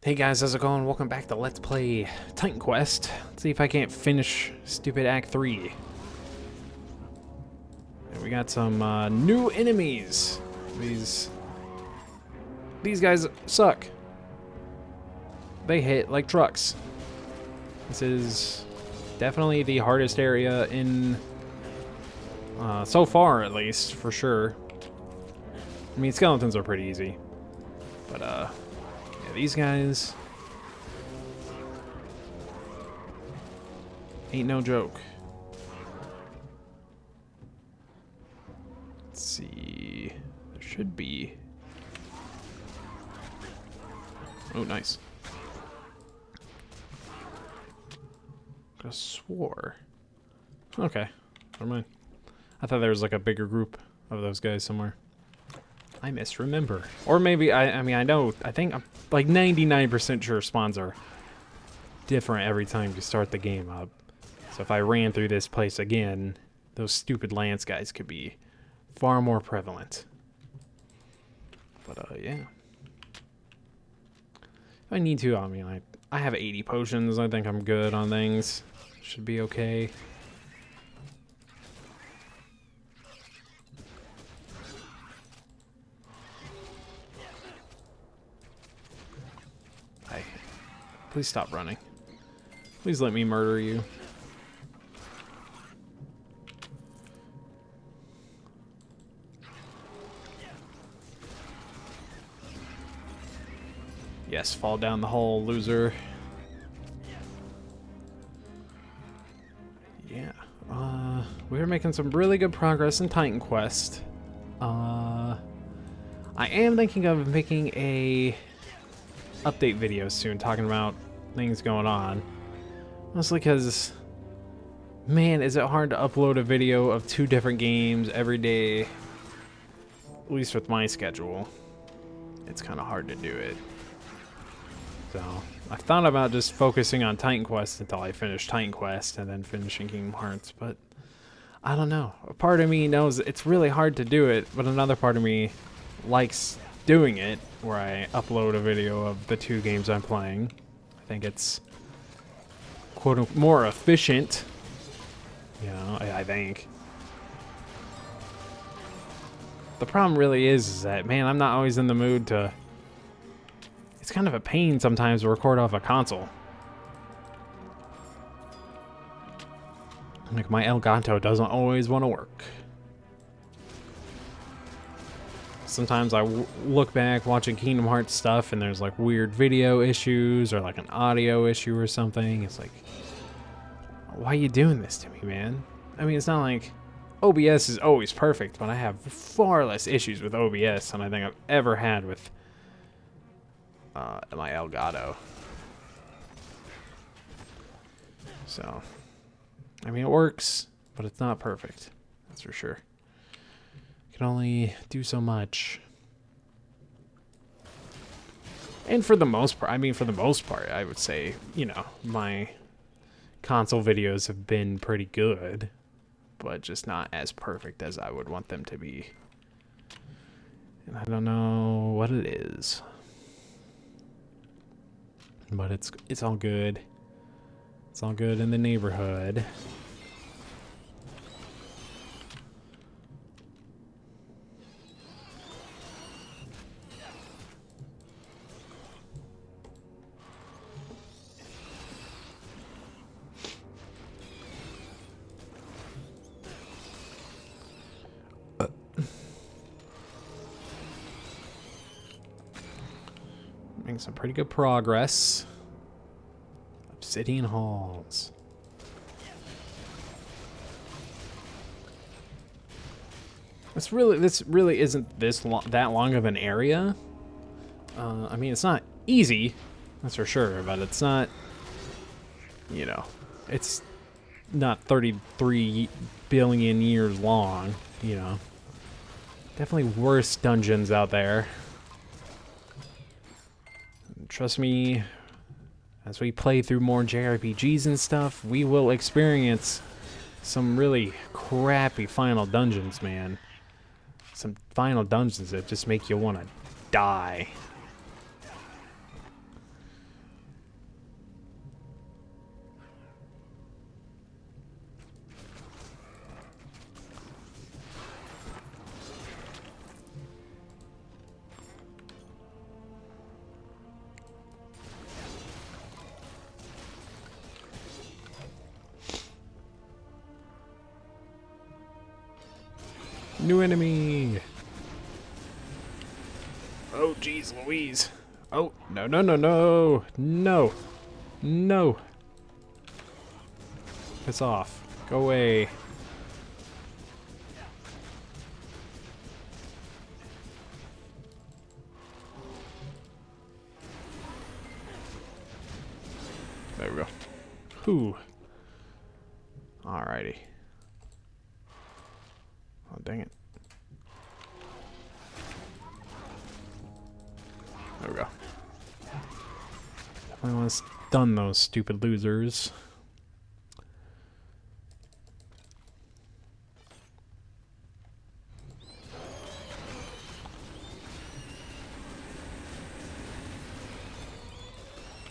Hey guys, how's it going? Welcome back to Let's Play Titan Quest. Let's see if I can't finish stupid Act 3. And we got some new enemies. These guys suck. They hit like trucks. This is definitely the hardest area in, so far at least, for sure. I mean, skeletons are pretty easy. But, yeah, these guys ain't no joke. Let's see. There should be. Oh, nice. I swore. Okay, never mind. I thought there was like a bigger group of those guys somewhere. I misremember. Or maybe, I think I'm like 99% sure spawns are different every time you start the game up. So if I ran through this place again, those stupid lance guys could be far more prevalent. But, yeah. If I need to, I mean, I have 80 potions. I think I'm good on things. Should be okay. Please stop running. Please let me murder you. Yes, fall down the hole, loser. Yeah. We're making some really good progress in Titan Quest. I am thinking of making a update video soon, talking about things going on. Mostly because, man, is it hard to upload a video of 2 different games every day. At least with my schedule. It's kind of hard to do it. So, I thought about just focusing on Titan Quest until I finish Titan Quest and then finishing Kingdom Hearts, but I don't know. A part of me knows it's really hard to do it, but another part of me likes doing it, where I upload a video of the 2 games I'm playing. I think it's quote more efficient, you know, I think. The problem really is that, man, I'm not always in the mood to. It's kind of a pain sometimes to record off a console. Like, my Elgato doesn't always want to work. Sometimes I look back watching Kingdom Hearts stuff and there's like weird video issues or like an audio issue or something. It's like, why are you doing this to me, man? I mean, it's not like OBS is always perfect, but I have far less issues with OBS than I think I've ever had with my Elgato. So, I mean, it works, but it's not perfect. That's for sure. Can only do so much. And for the most part, I would say, you know, my console videos have been pretty good, but just not as perfect as I would want them to be. And I don't know what it is. But it's all good. It's all good in the neighborhood. Making some pretty good progress. Obsidian Halls. This really isn't that long of an area. I mean, it's not easy, that's for sure, but it's not, you know, it's not 33 billion years long, you know. Definitely worse dungeons out there. Trust me, as we play through more JRPGs and stuff, we will experience some really crappy final dungeons, man. Some final dungeons that just make you want to die. New enemy. Oh, jeez, Louise. Oh, no, no, no, no. No. No. Piss off. Go away. There we go. Whew. Alrighty. Oh, dang it. There we go. Definitely want to stun those stupid losers.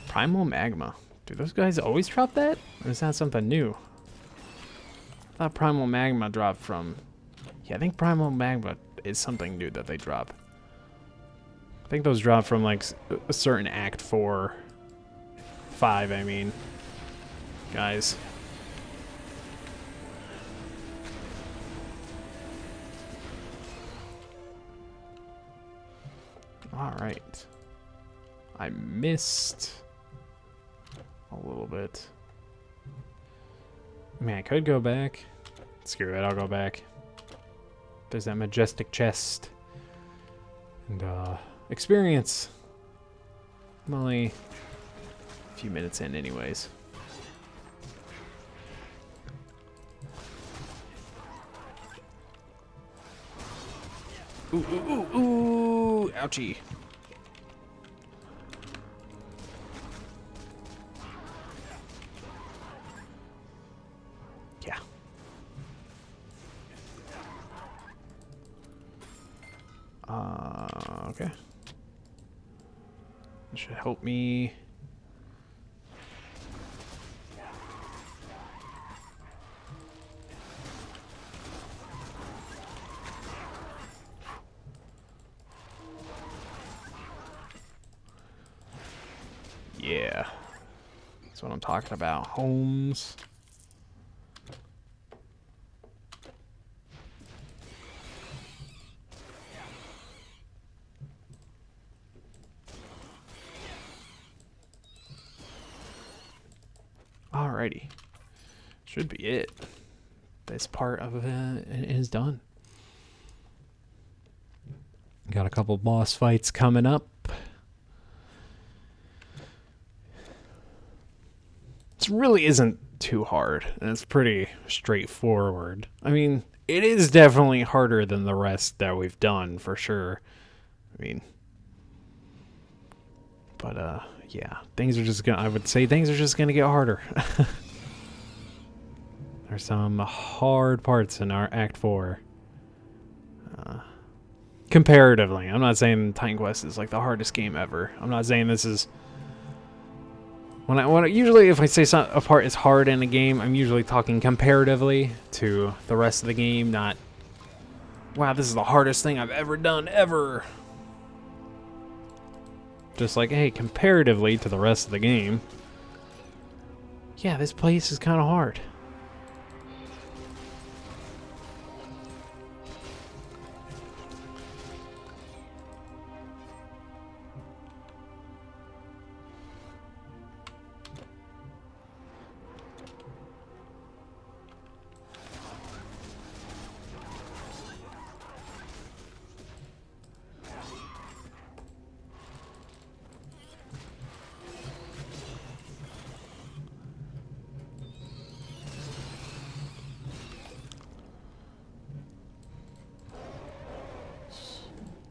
Primal Magma. Do those guys always drop that? Or is that something new? I thought Primal Magma dropped from... Yeah, I think Primal Magma is something new that they drop. I think those drop from like a certain Act 4... 5, I mean. Guys. Alright. I missed... a little bit. I mean, I could go back. Screw it, I'll go back. There's that majestic chest. And, experience. I'm only a few minutes in anyways. Ooh, ooh, ooh, ooh! Ouchie. Yeah. Okay. This should help me. Yeah. That's what I'm talking about. Homes. Alrighty. Should be it. This part of it is done. Got a couple boss fights coming up. This really isn't too hard, and it's pretty straightforward. I mean, it is definitely harder than the rest that we've done, for sure. I mean... But, yeah, things are just gonna, I would say things are just gonna get harder. There's some hard parts in our Act 4. Comparatively. I'm not saying Titan Quest is like the hardest game ever. I'm not saying this is... Usually if I say a part is hard in a game, I'm usually talking comparatively to the rest of the game, not, wow, this is the hardest thing I've ever done, ever. Just like, hey, comparatively to the rest of the game, yeah, this place is kind of hard.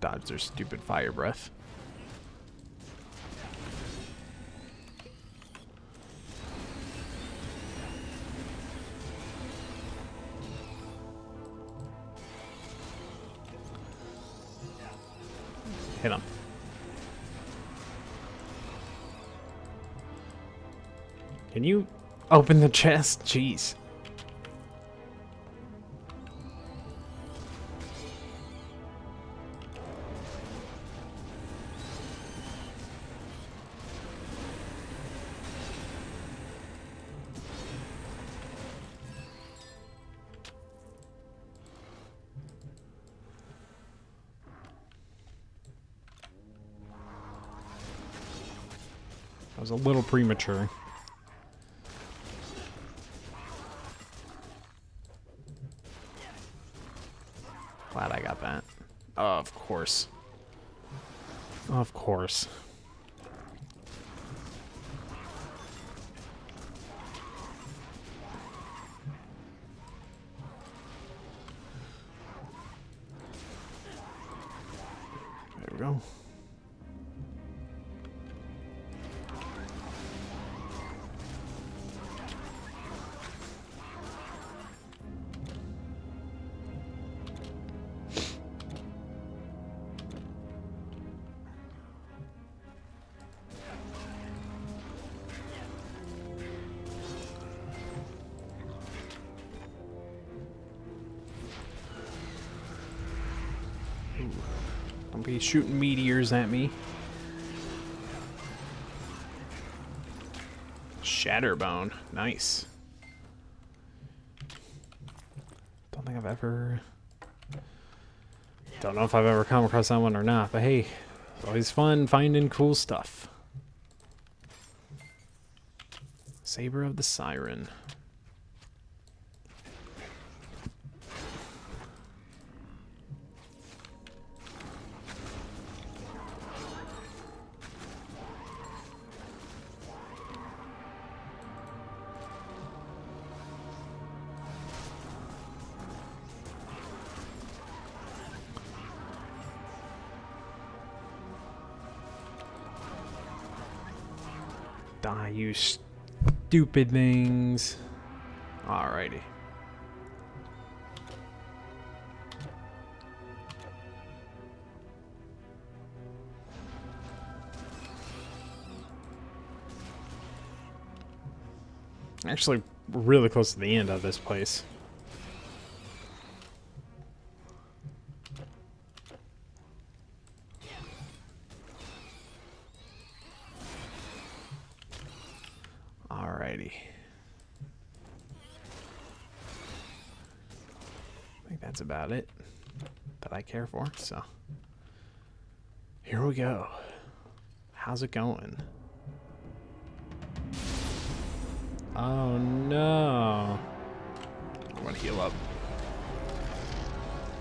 Dodge their stupid fire breath. Hit him. Can you open the chest? Jeez. was a little premature. Glad I got that. Of course. Of course. There we go. Don't be shooting meteors at me. Shatterbone. Nice. Don't think I've ever... Don't know if I've ever come across that one or not, but hey, it's always fun finding cool stuff. Saber of the Siren. Die, you stupid things. Alrighty. Actually, we're really close to the end of this place. Alrighty. I think that's about it that I care for, so. Here we go. How's it going? Oh no. I'm gonna heal up.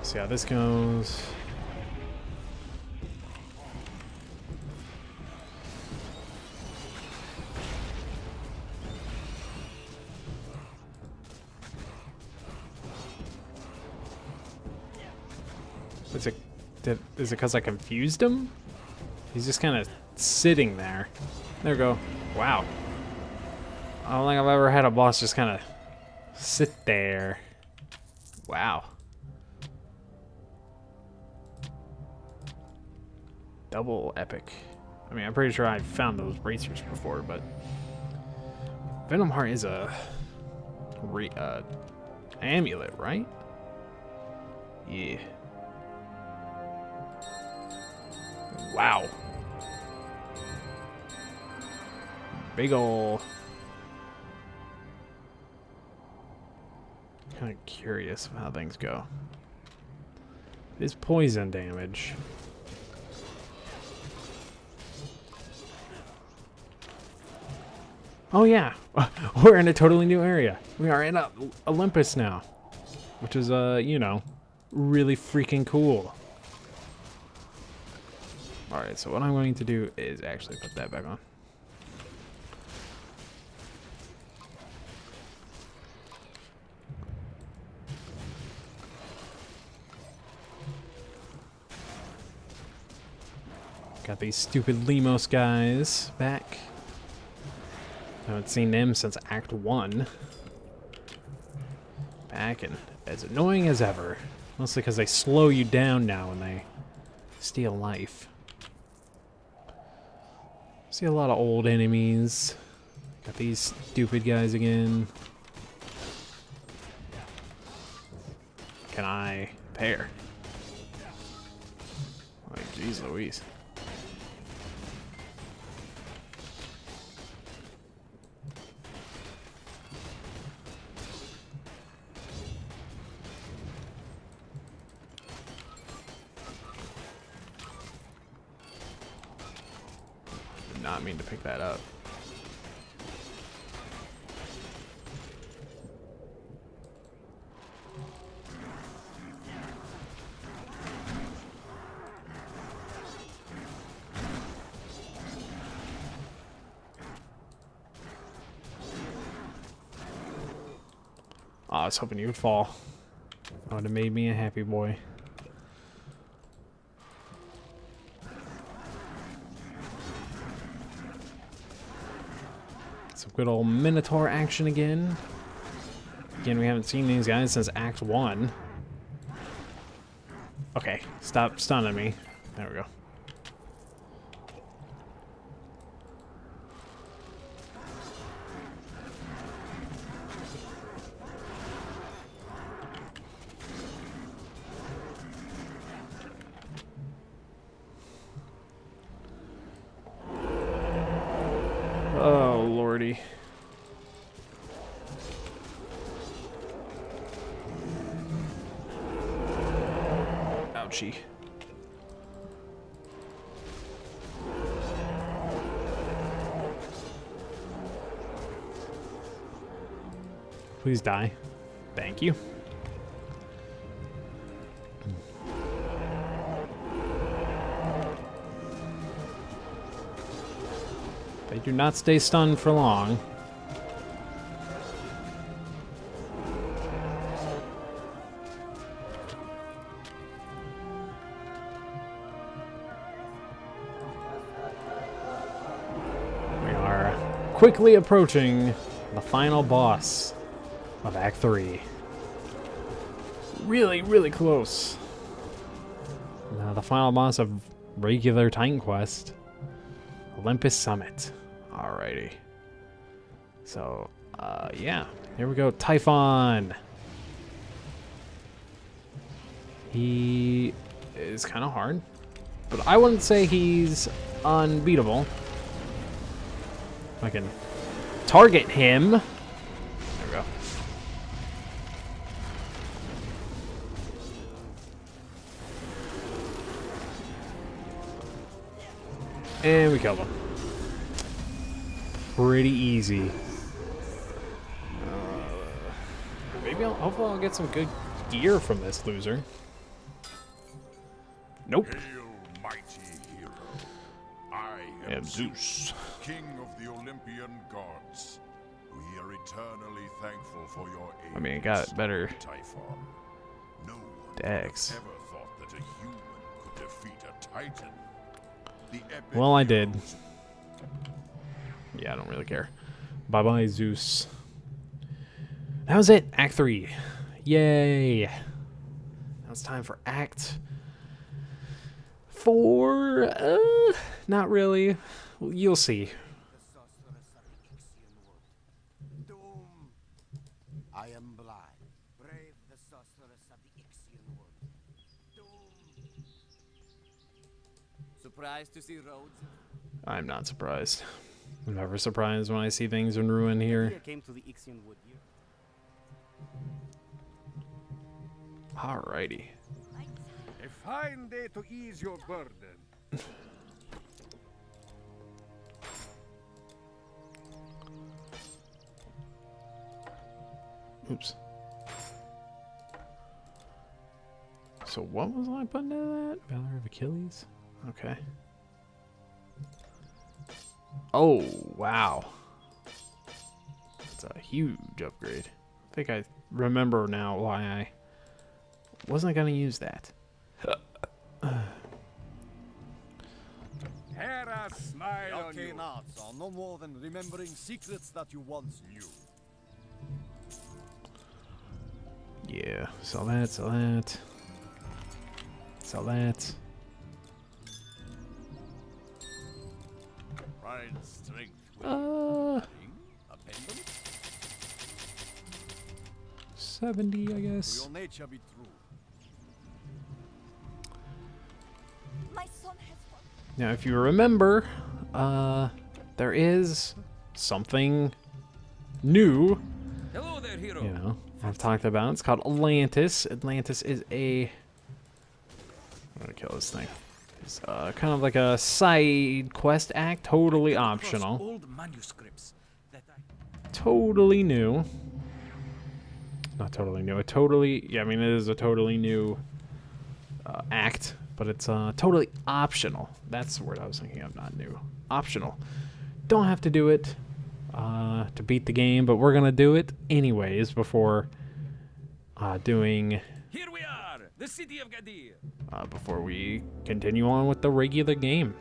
See how this goes. Is it because I confused him? He's just kind of sitting there. There we go. Wow. I don't think I've ever had a boss just kind of sit there. Wow. Double epic. I mean, I'm pretty sure I've found those bracers before, but Venom Heart is a amulet, right? Yeah. Wow. Big ol'. Kind of curious of how things go. It's poison damage. Oh yeah, we're in a totally new area. We are in Olympus now, which is you know, really freaking cool. All right, so what I'm going to do is actually put that back on. Got these stupid Lemos guys back. I haven't seen them since Act 1. Back and as annoying as ever. Mostly because they slow you down now when they steal life. See a lot of old enemies. Got these stupid guys again. Can I pair? Like, jeez Louise. Did not mean to pick that up. I was hoping you would fall. That would have made me a happy boy. Some good old Minotaur action again. Again, we haven't seen these guys since Act 1. Okay, stop stunning me. There we go. Oh, lordy. Ouchie. Please die. Thank you. They do not stay stunned for long. We are quickly approaching the final boss of Act 3. Really, really close. Now the final boss of regular Titan Quest, Olympus Summit. Alrighty. So, yeah. Here we go. Typhon. He is kind of hard, but I wouldn't say he's unbeatable. If I can target him. There we go. And we killed him. Pretty easy. Maybe hopefully I'll get some good gear from this loser. Nope. Hail, mighty hero. I am Zeus. King of the Olympian gods. We are eternally thankful for your aid. I mean, it got better Typhon. No one decks. ever thought that a human could defeat a Titan. The epic Well, I did. heroes Yeah, I don't really care. Bye-bye, Zeus. That was it. Act 3. Yay. Now it's time for Act 4. Not really. Well, you'll see. I am blind. Brave the sorceress of the Ixian wood. Doom. Surprised to see roads? I'm not surprised. I'm never surprised when I see things in ruin here. I came to the Ixian wood here. Alrighty. A fine day to ease your burden. Oops. So what was I putting into that? Valor of Achilles? Okay. Oh, wow. That's a huge upgrade. I think I remember now why I wasn't going to use that. Hera smile on you. Arcane arts are no more than remembering secrets that you once knew. Yeah, sell that, sell that. Sell that. Pride strength with Uh, a pendant. 70, I Will guess. your nature be true? My son has one. Now, if you remember, there is something new, Hello there, hero. you know, I've talked about. It's called Atlantis. Atlantis is a... I'm gonna kill this thing. It's kind of like a side quest act, totally optional. Old manuscripts that I... Totally new. Not totally new. Yeah, I mean, it is a totally new act, but it's totally optional. That's the word I was thinking of, not new. Optional. Don't have to do it to beat the game, but we're gonna do it anyways before doing Here we are, the city of Gadir. before we continue on with the regular game.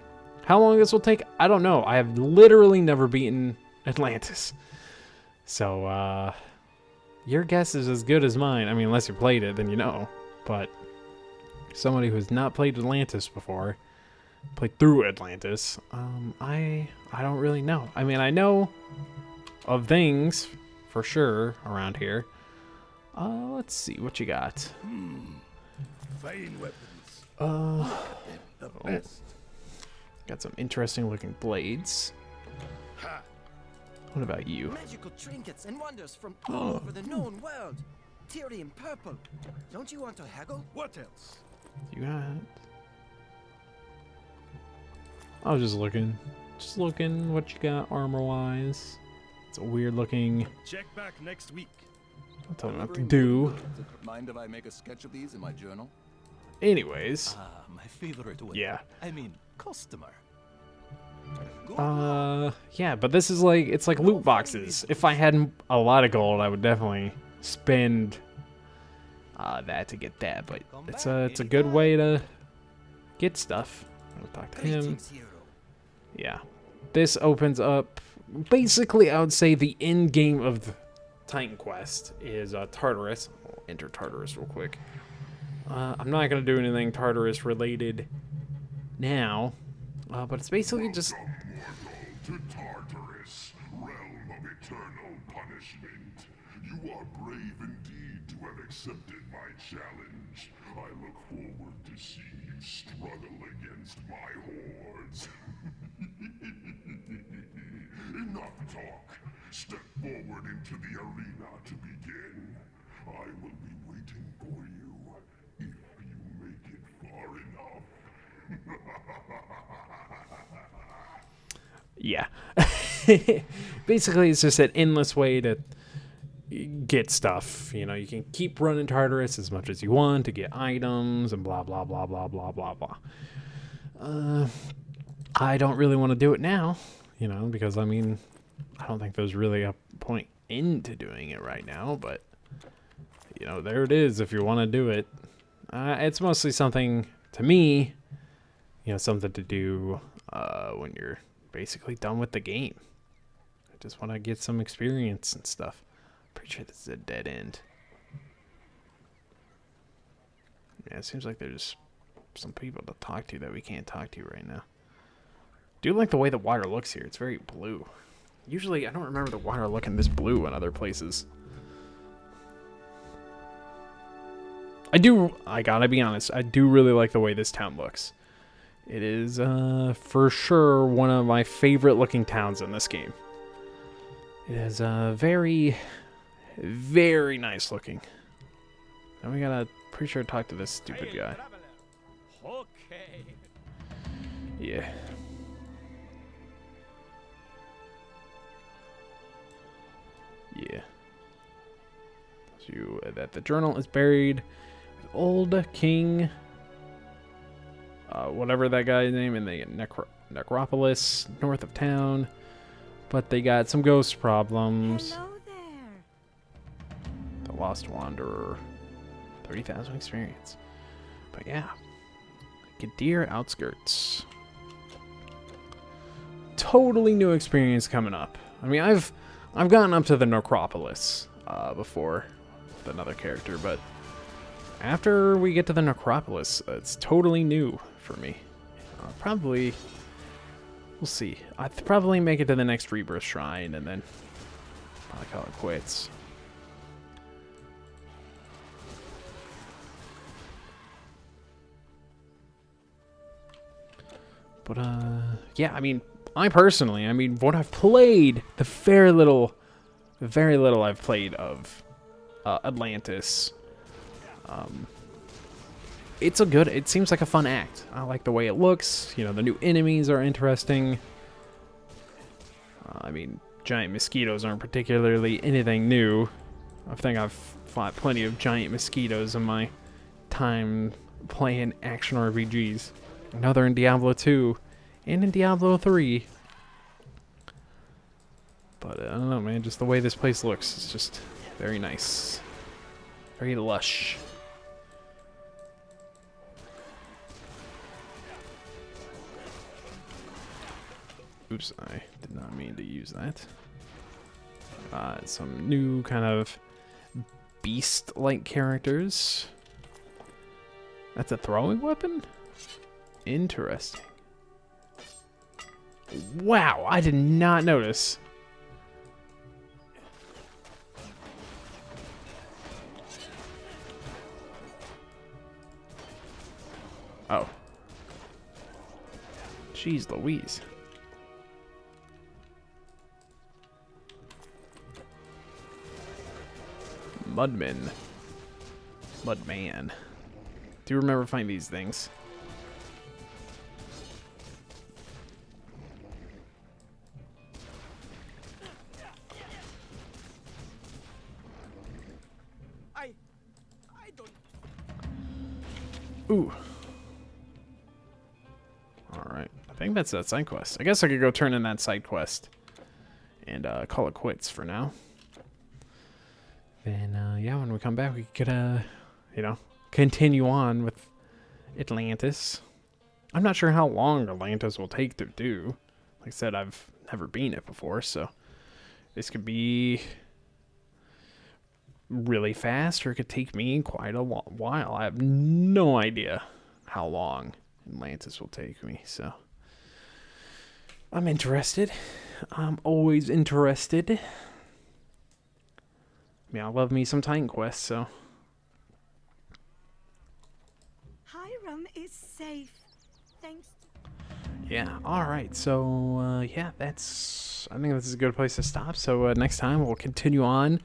How long this will take, I don't know. I have literally never beaten Atlantis. So, your guess is as good as mine. I mean, unless you played it, then you know. But somebody who's not played Atlantis before, played through Atlantis, I don't really know. I mean, I know of things for sure around here. Let's see what you got. Fine weapons. The best. Got some interesting looking blades. What about you? Magical trinkets and wonders from all over the known world. Tyrian purple. Don't you want to haggle? What else? You got. I was just looking what you got armor wise. It's a weird looking. Check back next week. Don't tell me what to do. Mind if I make a sketch of these in my journal? Anyways, My favorite way. yeah. I mean, customer. Yeah, but this is like, it's like loot boxes. If I had a lot of gold, I would definitely spend that to get that. But it's a good way to get stuff. I'll talk to him. Greetings, hero. Yeah, this opens up. Basically, I would say the end game of the Titan Quest is Tartarus. I'll enter Tartarus real quick. I'm not gonna do anything Tartarus related now, but it's basically just. To Tartarus, realm of eternal punishment. You are brave indeed to have accepted my challenge. I look forward to seeing you struggle against my hordes. Enough talk. Step forward into the arena to begin. I will be waiting for you if you make it far enough. Yeah. Basically, it's just an endless way to get stuff. You know, you can keep running Tartarus as much as you want to get items and blah, blah, blah, blah, blah, blah, blah. I don't really want to do it now, you know, because, I mean, I don't think there's really a point into doing it right now, but, you know, there it is if you want to do it. It's mostly something, to me, you know, something to do when you're basically done with the game. I just want to get some experience and stuff. Pretty sure this is a dead end. Yeah, it seems like there's some people to talk to that we can't talk to right now. Do like the way the water looks here. It's very blue. Usually, I don't remember the water looking this blue in other places. I gotta be honest, I do really like the way this town looks. It is, for sure, one of my favorite looking towns in this game. It is, very, very nice looking. Now we gotta, pretty sure, talk to this stupid guy. Okay. Yeah. Yeah. So, that the journal is buried with old King... whatever that guy's name, in the Necropolis, north of town. But they got some ghost problems. Hello there. The Lost Wanderer. 30,000 experience. But yeah. Gadir Outskirts. Totally new experience coming up. I mean, I've gotten up to the Necropolis before with another character, but after we get to the Necropolis, it's totally new for me. Probably, we'll see. I'll probably make it to the next Rebirth Shrine and then probably call it quits. But, yeah, I mean, what I've played, the very little I've played of Atlantis, it seems like a fun act. I like the way it looks. You know, the new enemies are interesting. I mean, giant mosquitoes aren't particularly anything new. I think I've fought plenty of giant mosquitoes in my time playing action RPGs. I know they're in Diablo 2 and in Diablo 3. But I don't know, man. Just the way this place looks is just very nice. Very lush. Oops, I did not mean to use that. Some new kind of beast-like characters. That's a throwing weapon? Interesting. Wow, I did not notice. Oh. Jeez Louise. Mudman. Mudman. Do you remember finding these things? I don't. Ooh. Alright. I think that's that side quest. I guess I could go turn in that side quest. And call it quits for now. And yeah, when we come back, we could, you know, continue on with Atlantis. I'm not sure how long Atlantis will take to do. Like I said, I've never been it before, so this could be really fast, or it could take me quite a while. I have no idea how long Atlantis will take me, so I'm interested. I'm always interested. I mean, I love me some Titan Quest, so. Hiram is safe. Thanks. Yeah, alright, so, yeah, I think this is a good place to stop, so next time we'll continue on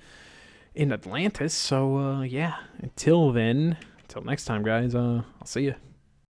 in Atlantis, so, yeah, until then, until next time, guys, I'll see you.